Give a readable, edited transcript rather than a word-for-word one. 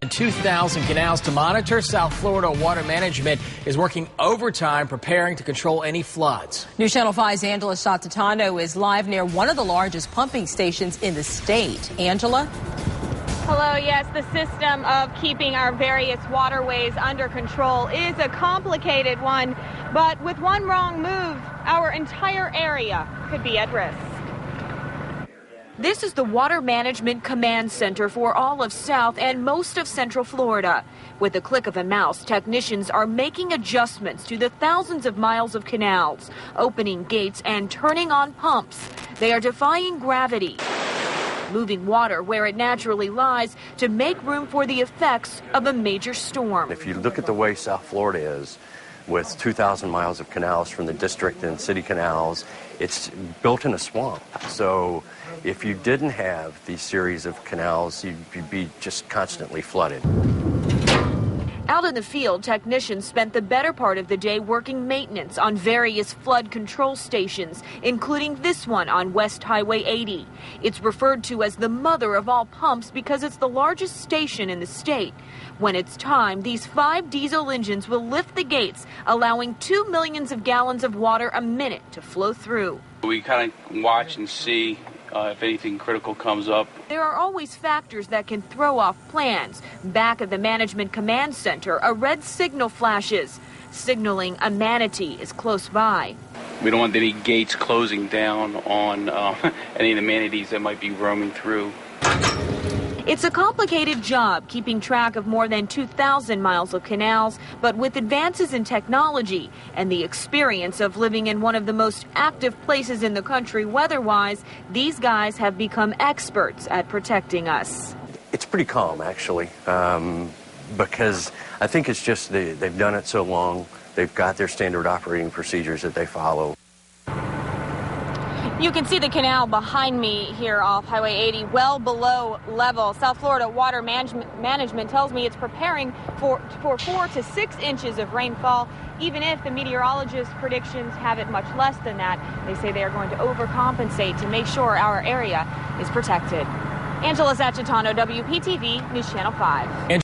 And 2,000 canals to monitor. South Florida Water Management is working overtime preparing to control any floods. News Channel 5's Angela Shatatano is live near one of the largest pumping stations in the state. Angela? Hello. Yes, the system of keeping our various waterways under control is a complicated one, but with one wrong move, our entire area could be at risk. This is the Water Management Command Center for all of South and most of Central Florida. With the click of a mouse, technicians are making adjustments to the thousands of miles of canals, opening gates and turning on pumps. They are defying gravity, moving water where it naturally lies to make room for the effects of a major storm. If you look at the way South Florida is, with 2,000 miles of canals from the district and city canals, it's built in a swamp. So if you didn't have these series of canals, you'd be just constantly flooded. Out in the field, technicians spent the better part of the day working maintenance on various flood control stations, including this one on West Highway 80. It's referred to as the mother of all pumps because it's the largest station in the state. When it's time, these 5 diesel engines will lift the gates, allowing 2 million gallons of water a minute to flow through. We kind of watch and see if anything critical comes up. There are always factors that can throw off plans. Back at the Management Command Center, a red signal flashes, signaling a manatee is close by. We don't want any gates closing down on any of the manatees that might be roaming through. It's a complicated job keeping track of more than 2,000 miles of canals, but with advances in technology and the experience of living in one of the most active places in the country weather-wise, these guys have become experts at protecting us. It's pretty calm, actually, because I think it's just they've done it so long. They've got their standard operating procedures that they follow. You can see the canal behind me here off Highway 80, well below level. South Florida Water Management tells me it's preparing for 4 to 6 inches of rainfall. Even if the meteorologists' predictions have it much less than that, they say they are going to overcompensate to make sure our area is protected. Angela Shatatano, WPTV News Channel 5.